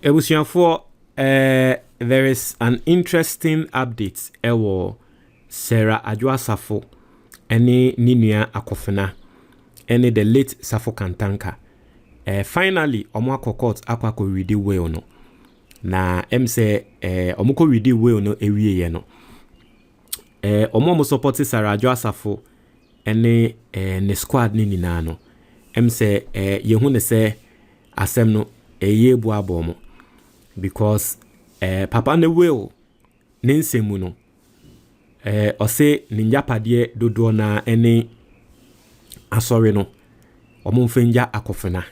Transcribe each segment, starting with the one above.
Ebusianfo, there is an interesting update. Sarah Adwoa Sarfo, any Ninua Akofena, any the late Sarfo Kantanka. Finally, omwako court akwako ready well no. Na say omoko ready well no ewie ye no. Omo support Sarah Adwoa Sarfo any ne squad ni nyina no. Say yehu ne say asem no eye bu abomo. Because papa ne will ninsemu no ose ninja padie dodo na ene asori no omumfenja Akofena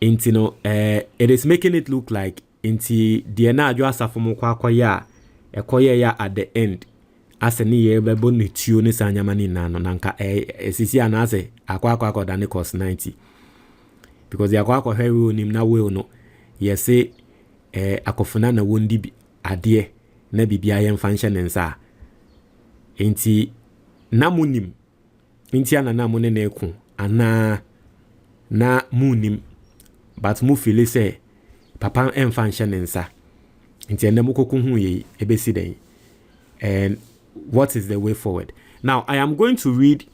inti no it is making it look like inti de na Adwoa Sarfo mo kwakoya ekoye ya at the end ase ni ye bebo ne tuo ne sanyama ni nano nanka esisi anase akwa dane cost 90 because ya akwa hewe nim na will no yes Akofena na wondi bi ade na bibia ye mfanhye nensa enti namunim enti ana na mone na eku ana na munim but mu feel say papa emfanhye nensa enti ene mukoko hu ye ebesi den. And what is the way forward? Now I am going to read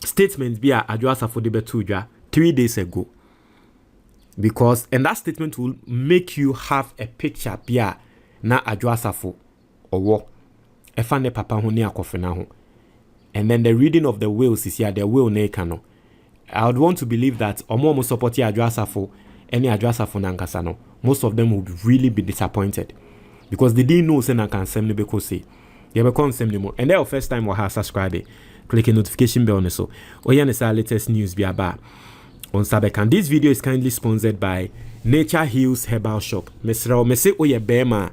statements via Adwoa Sarfo de betudwa 3 days ago. Because and that statement will make you have a picture bia na Adwoa Sarfo owo efane papa ho ne Akofena ho. And then the reading of the wills is here, the will na kano. I would want to believe that omo support Adwoa Sarfo any Adwoa Sarfo na nkasa no, most of them would really be disappointed because they didn't know say na kan sem ne be ko say ye be kon sem ne mo. And the first time we have subscribe, click the notification bell on so oya ne sa latest news bi aba on Sabekan. This video is kindly sponsored by Nature Hills Herbal Shop. Mesra mese oye bema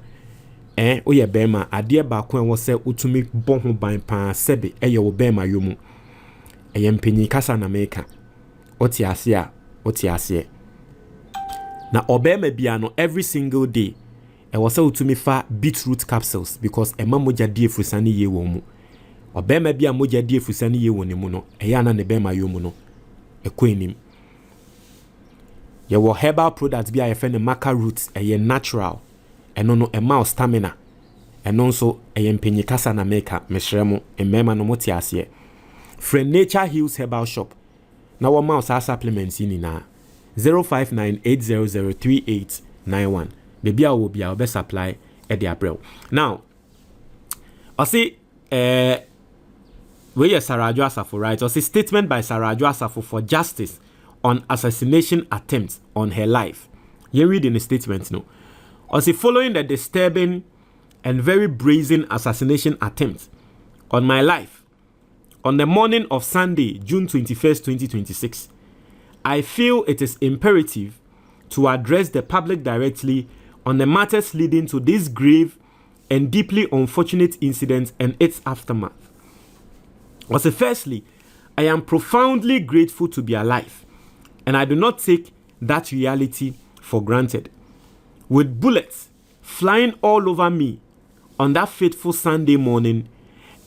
oye bema ade ba ko enwo se utumi bon ho ban pa sebe eye wo bema yomu eye mpenyi kasa na meka oti ase na obema bia no every single day e wo se utumi fa beetroot capsules because ema moja die fusani ye wo mu obema bia moja die fusani ye wo ne mu no eye ana ne bema yomu no ekwenim. Your herbal products be a friend maca roots a natural and no a mouse stamina and also a penny casa na maker meshremo and mema no motiasie. Friend Nature Hills Herbal Shop. Now our mouse are supplements in na 0598003891. Baby I will be our best supply at the April. Now I see where Sarah Adwoa Sarfo, right? I see statement by Sarah Adwoa Sarfo for justice on assassination attempts on her life. You read in the statement no. Also following the disturbing and very brazen assassination attempt on my life on the morning of Sunday, June 21st, 2026, I feel it is imperative to address the public directly on the matters leading to this grave and deeply unfortunate incident and its aftermath. Also, firstly, I am profoundly grateful to be alive. And I do not take that reality for granted. With bullets flying all over me on that fateful Sunday morning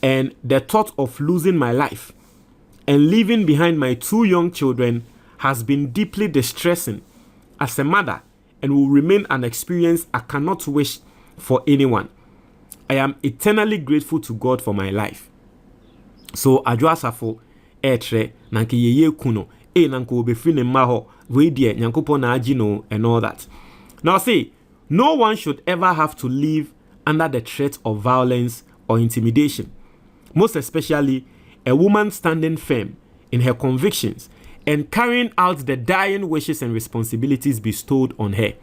and the thought of losing my life and leaving behind my 2 young children has been deeply distressing as a mother and will remain an experience I cannot wish for anyone. I am eternally grateful to God for my life. So Adwoa Sarfo etre nanke yeye kuno nanko be free ne maho we die nyankopon na agino and all that. Now see, no one should ever have to live under the threat of violence or intimidation, most especially a woman standing firm in her convictions and carrying out the dying wishes and responsibilities bestowed on her.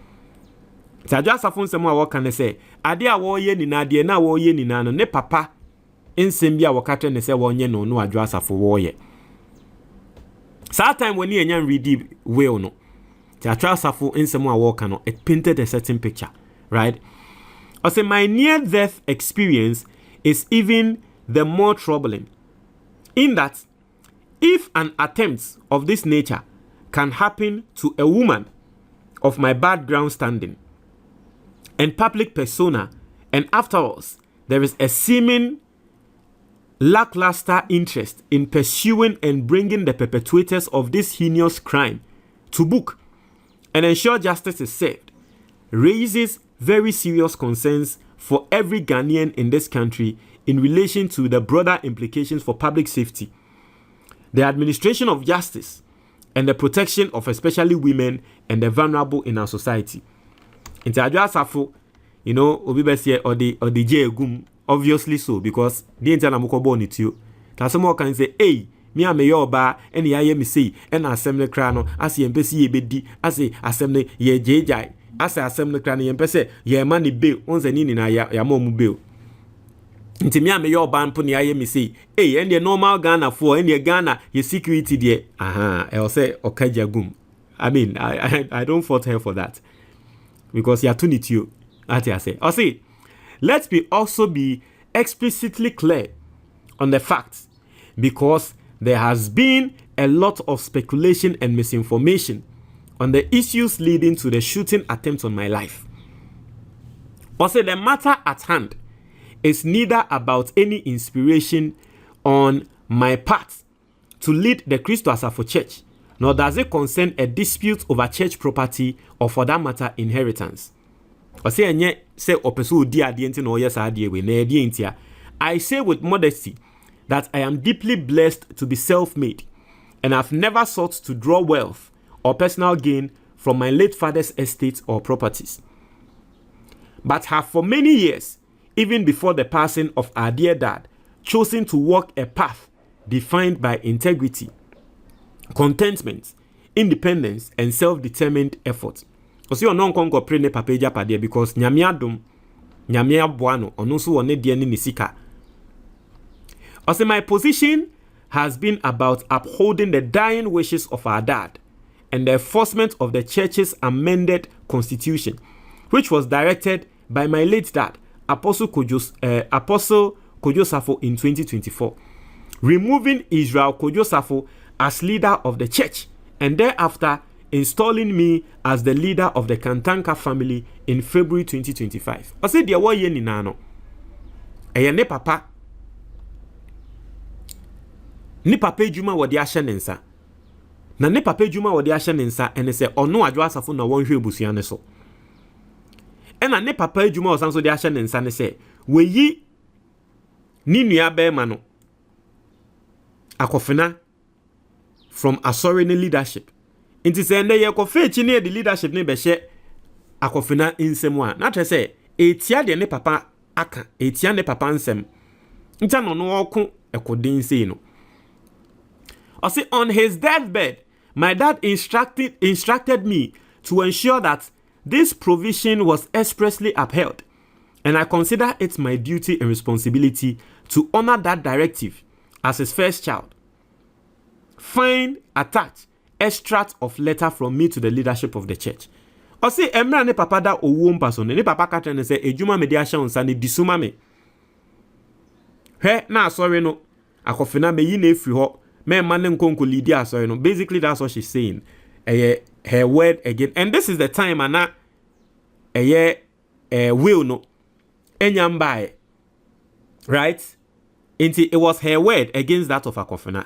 Adwoa Sarfo nsemo a wo kan say ade a wo ye ni na ade na wo ye ni na no ne papa nsem bia wo katre ne say wo nye no Adwoa Sarfo wo ye. That time when you read well no, Adwoa Sarfo in some walk no, it painted a certain picture, right? I say my near-death experience is even the more troubling, in that if an attempt of this nature can happen to a woman of my background standing and public persona, and afterwards there is a seeming lackluster interest in pursuing and bringing the perpetrators of this heinous crime to book and ensure justice is served raises very serious concerns for every Ghanaian in this country in relation to the broader implications for public safety, the administration of justice, and the protection of especially women and the vulnerable in our society. Into Adwoa Sarfo, you know, obi bese or the jegum, obviously so, because the entire mukobo ni tiyo. Tasomo can say, hey, me a me yoba, any I me say, and assembly crano, as ye mpesi ye bedi, as ye assembly ye jai, as assembly crano ye mpese, ye money bill, once nini na ya momu bill. Nti me a me yoba mpo ni aye me say, hey, and the normal Ghana for, and the Ghana, ye security there, I'll say, okaja gum. I mean, I don't fault her for that. Because you are too nitio, as I say. I'll say, let's also be explicitly clear on the facts, because there has been a lot of speculation and misinformation on the issues leading to the shooting attempt on my life. Also, the matter at hand is neither about any inspiration on my part to lead the Christo Asafo Church, nor does it concern a dispute over church property or, for that matter, inheritance. I say with modesty that I am deeply blessed to be self-made, and I've never sought to draw wealth or personal gain from my late father's estate or properties, but have for many years, even before the passing of our dear dad, chosen to walk a path defined by integrity, contentment, independence, and self-determined effort. Because you are not going to pray ne papeja padia because nyamiadum, nyamia buano, onusu one dieni nisika. Also, my position has been about upholding the dying wishes of our dad and the enforcement of the church's amended constitution, which was directed by my late dad, Apostle Kojo Sarfo, in 2024, removing Israel Kojo Sarfo as leader of the church, and thereafter installing me as the leader of the Kantanka family in February 2025. I said, "Dear, what ye ni nano? Ne papa ejuma wodi ahye nensa. Na ne papa ejuma wodi ahye nensa, ene se ono Adwoa Sarfo na wonhwe ebusua ne so. Ena ne papa ejuma osanso de ahye nensa ne se, weyi ni nua be ma no Akofena from Asorene leadership. Inti se ende ye kofe chi ne the leadership ne be hye Akofena nsem a. Na tre se etia de ne papa aka, etia ne papa nsem. Nta no no okun ekodin sei no. I say, on his deathbed, my dad instructed me to ensure that this provision was expressly upheld, and I consider it my duty and responsibility to honor that directive as his first child. Find attached extract of letter from me to the leadership of the church. I say, emra ne papa da owom person, ne papa ka tren say ejuma me de ahye onsa ne disuma me. He na sorry no, Akofena me yi na efri ho. Basically, that's what she's saying. Her word again. And this is the time, Anna, will no. Enyambai. Right? It was her word against that of Akofena.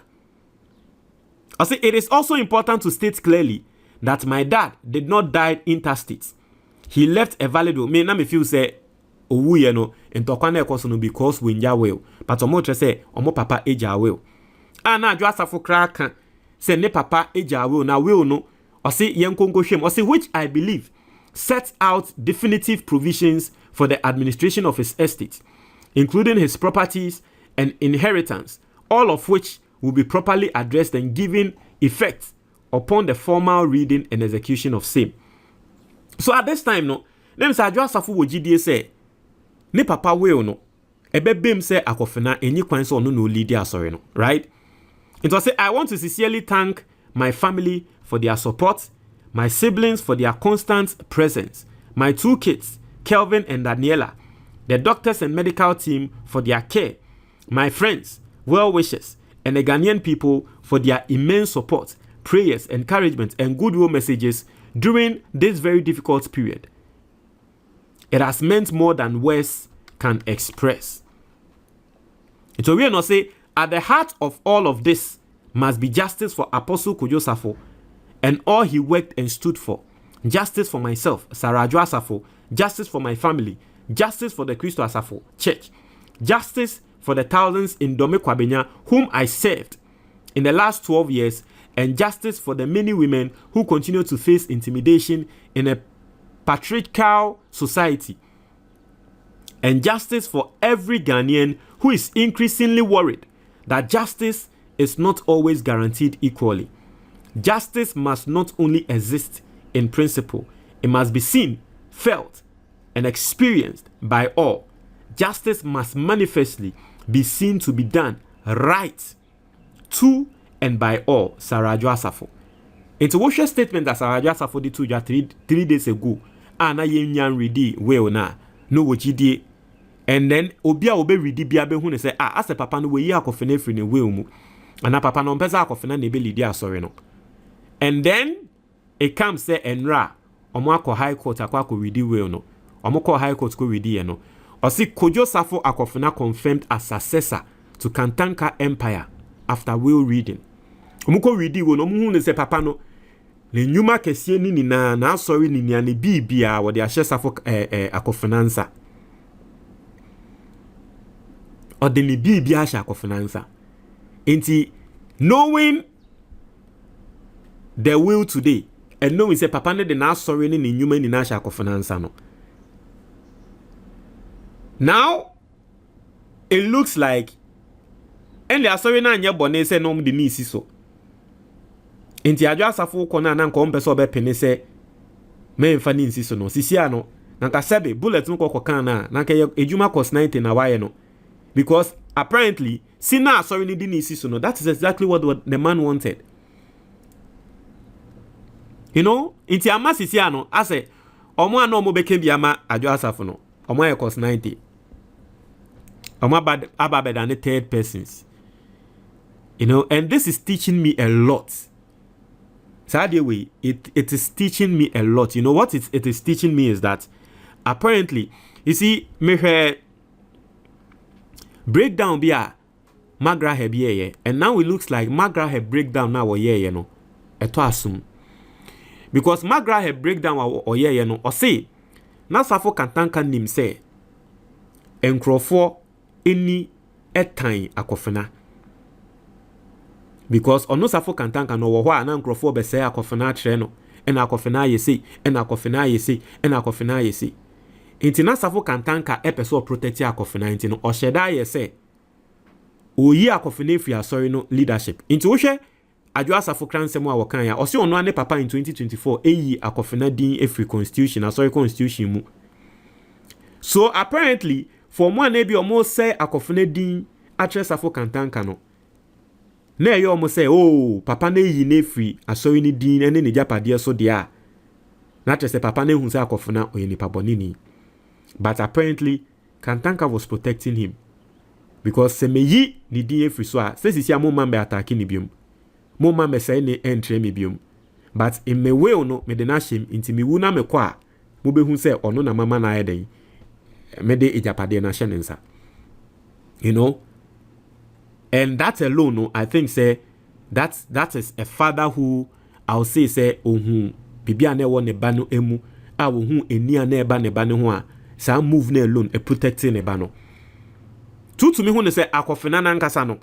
I say it is also important to state clearly that my dad did not die interstate. He left a valid will. Me na me feel say, owu ye no, entokwane ekoso because winja will. But omo tre say, omo papa eja will. Ana Adwoa Sarfo kraka say ne papa eja will na will no or say yenkongo hwem or say which I believe sets out definitive provisions for the administration of his estate, including his properties and inheritance, all of which will be properly addressed and given effect upon the formal reading and execution of same. So at this time no, them say Adwoa Sarfo wo gidie say ne papa will no ebebem say Akofena enyi kwan so no no lead asori no, right? It was say, I want to sincerely thank my family for their support, my siblings for their constant presence, my two kids, Kelvin and Daniela, the doctors and medical team for their care, my friends, well-wishers, and the Ghanaian people for their immense support, prayers, encouragement, and goodwill messages during this very difficult period. It has meant more than words can express. And so we not say, at the heart of all of this must be justice for Apostle Kojo Sarfo and all he worked and stood for, justice for myself, Sarah Adwoa Sarfo, justice for my family, justice for the Christo Asafo Church, justice for the thousands in Dome Kwabenya whom I served in the last 12 years, and justice for the many women who continue to face intimidation in a patriarchal society, and justice for every Ghanaian who is increasingly worried that justice is not always guaranteed equally. Justice must not only exist in principle, it must be seen, felt, and experienced by all. Justice must manifestly be seen to be done right to and by all. Sarah Adwoa Sarfo. It's a washer statement that Sarah Adwoa Sarfo did 3 days ago. Na yenyan ready well na no wojidie, and then obia obe ready bia be hu ne say as a papa no we yi Akofena free ne well mu ana papa no mpeza Akofena na be lead asori no, and then it comes say enra omo akọ high court akọ ready well no, omo call high court ko ready no, o si Kojo Sarfo Akofena confirmed as successor to Kantanka Empire after will reading. Omo ko ready well no, omo hu ne say papa no le nyuma kesie ni na asori ni ne bibia wo de ahye Sarfo Akofena nsa, o de ni bibia ahye Akofena nsa. Enti knowing the will today and knowing say papa ne de na asori ni nyuma ni na ahye Akofena nsa no, now it looks like and the asori na anya bone say no de ni isi so. Inti Adwoa Sarfo kona na nko mpeso be pene se me mfa ni nsi so no sisi ano na nka sebe bullet nko kokan na nka ejuma cost 90 na waye no, because apparently sina sorry ni di ni nsi so no, that is exactly what the man wanted. You know, inti ama sisi ano ase omo ana omo beke bi ama Adwoa Sarfo no omo ye cost 90 omo ababed and third persons, you know, and this is teaching me a lot. Way, it is teaching me a lot. You know what it is teaching me is that apparently, you see, me breakdown be a Magra have ye, and now it looks like Magra have breakdown now or ye no, eto assume because Magra have breakdown or ye no, or say na Sarfo Kantanka nim say enkrofo any etime Akofena. Because ono Sarfo Kantanka no wo hwa na nkrofo be say Akofena tre no, en Akofena yesi, en Akofena yesi, en Akofena yesi. Inti na Sarfo Kantanka epeso protect Akofena inti no o sheda yesi oyi Akofena free asori no leadership. Inti wo hwe Adwoa Sarfo kransem a wokan ya o se ono ane papa in 2024 eyi Akofena din free constitution asori constitution mu. So apparently for one na bi omo say Akofena din atre Sarfo Kantanka no, na yo mo say oh papa na yi na free asori ni din ene ne japade so dia na tese papa na hu say Akofena oye ni pabonini. But apparently Kantanka was protecting him because se me yi ni din free so a se sisi mo man be attack ni biom mo man be say ne entre me biom, but in me way no me de na shame inti me wu na me kwa mo be hu say ono na mama na ayeden me de ejapade na hye nsa, you know. And that alone, I think, say that is a father who I'll say ohun bibia na wo ne ba no emu a wo hu eni a na eba ne ba ne ho a sa move na alone e protecting ne ba no. To me hu ne say Akofena na nkasa no,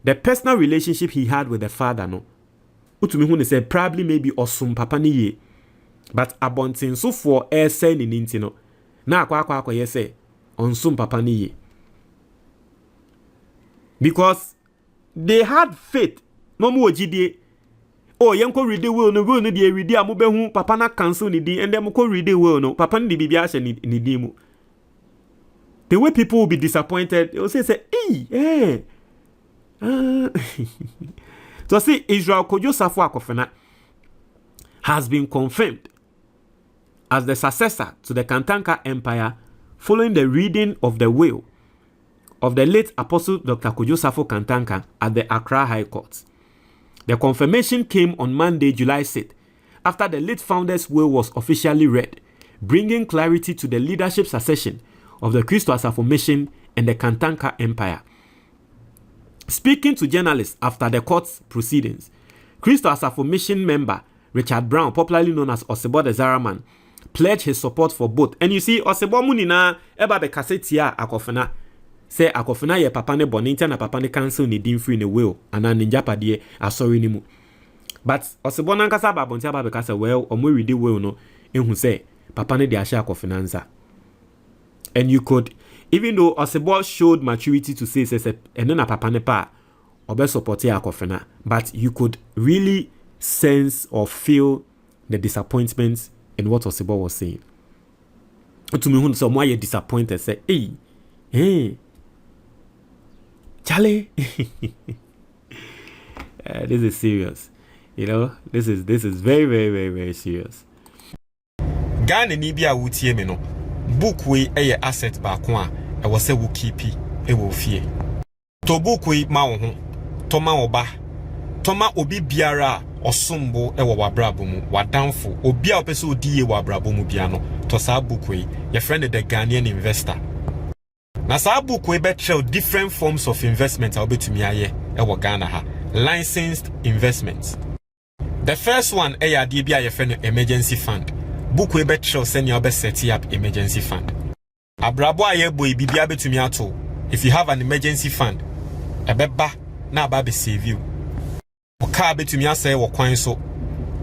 the personal relationship he had with the father no, to me hu ne say probably maybe osum papa ni ye, but abontin so for air say ni nti no na akwa ye say onsum papa ni ye. Because they had faith. No more GD. Oh, yanko read the will no de read amubehu papa na cancel ni di and them ko read the will no papa ni bibia hye ni di mu. The way people will be disappointed, they will say So see, Israel Kojo Sarfo Akofena has been confirmed as the successor to the Kantanka Empire following the reading of the will of the late Apostle Dr. Kojo Sarfo Kantanka at the Accra High Court. The confirmation came on Monday, July 6th, after the late founder's will was officially read, bringing clarity to the leadership succession of the Christo Asafo Mission and the Kantanka Empire. Speaking to journalists after the court's proceedings, Christo Asafo Mission member Richard Brown, popularly known as Osebo the Zaraman, pledged his support for both. And you see, Osebo munina eba be kasetia Akofena. Say Akofena ye papa ne bonita na papa ne cancel ni dim free ne will. Ana ninja padie asori ni mu. But Osebo nankasa ba bontia ba be kase well omo ready will no ehun say papa ne de ahye Akofena nza. And you could, even though Osebo showed maturity to say and then a papa ne pa obe support Akofena, but you could really sense or feel the disappointment in what Osebo was saying. To me, when someone you disappointed, say, hey, Charlie, this is serious. You know, this is very, very, very, very serious. Ghana ni bia wutie me no. Book we eye asset back one. I was say will keep e will fear. To book we ma wo ho. Toma oba. Toma obi biara osumbo e wa brabo mu. Wadamfo. Obi a opese odi ye wa brabo mu bia no. To sa book we. Your friend the Ghanaian investor. Na sa book we bet show different forms of investment a obetumi aye e wa Ghana ha. Licensed investments. The first one e ya de bia your friend emergency fund. Book we bet show send your best set up emergency fund. Abrabo aye boy bibia betumi ato. If you have an emergency fund, ebeba na aba be save you. Oka betumi asay wo kwan so.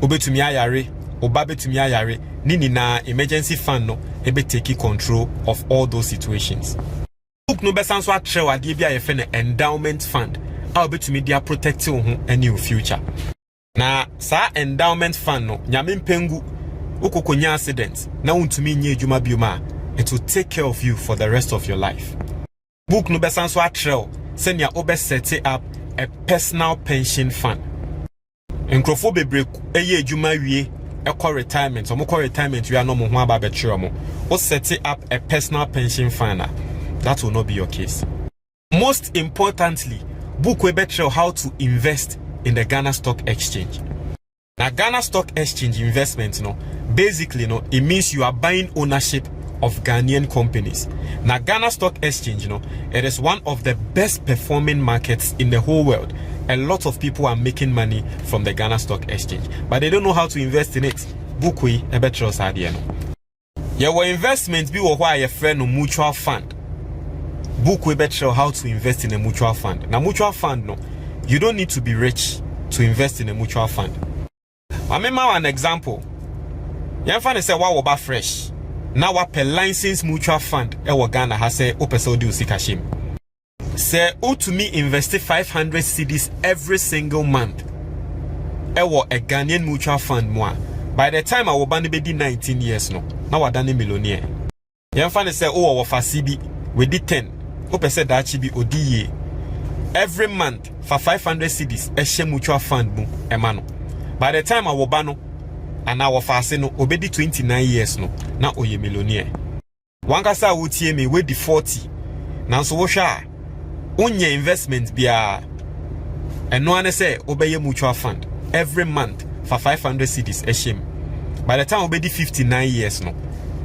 Obetumi ayare, oba betumi ayare, nini na emergency fund no ebe take control of all those situations. Book no besan so atre wade bia ye fe na endowment fund. A obetumi dia protect wo ho any future. Na sa endowment fund no nyame mpengu ukokonya accident na untumi nye adwuma bioma, it will take care of you for the rest of your life. Book no besan so atrel senya obe set up a personal pension fund. Nkrofo bebre eye adwuma wie ekọ retirement, omukọ retirement we are no mo ho aba betro mo. O set up a personal pension fund. That will not be your case. Most importantly, book we betro how to invest in the Ghana Stock Exchange. Now Ghana Stock Exchange investment, basically, it means you are buying ownership of Ghanaian companies. Now Ghana Stock Exchange, it is one of the best performing markets in the whole world. A lot of people are making money from the Ghana Stock Exchange, but they don't know how to invest in it. Bukui ebetros adie no. Your investment be why your friend no mutual fund. Bukui betro how to invest in a mutual fund. Now mutual fund you don't need to be rich to invest in a mutual fund. I remember an example. You find say wa oba fresh. Now what per license mutual fund e Ghana has say opese odi usikashim. Say o to me invest 500 cedis every single month. E a Ghanaian mutual fund mo. By the time I will be 19 years now I done a millionaire. You find say o for CB we did 10. Opese that chibi odi every month for 500 cedis e mutual fund mo emano. By the time I will bano and I will fast no obedi 29 years no na oye millionaire. Wankasa wutie me we di 40. Now so wosha onye investment bia eno ane say obeye mutual fund every month for 500 cedis e shem. By the time obedi 59 years no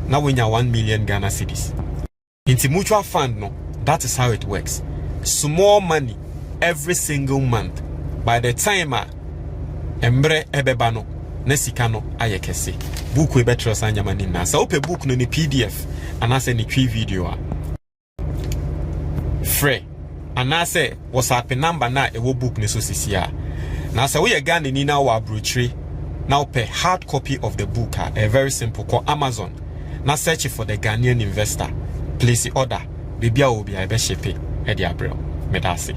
na wenya 1 million Ghana cedis. Into mutual fund no, that is how it works. Small money every single month. By the time embre ebebano nesikano ayekese book we betro sanya mani na sa ope book no ni PDF anase ni twi video a free anase WhatsApp number na ewo book ni so sisia na sa we Ghana ni na wa brochure na ope hard copy of the book a very simple call Amazon na search for the Ghanaian investor, place the order bibia obi a be ship e dia bro medase.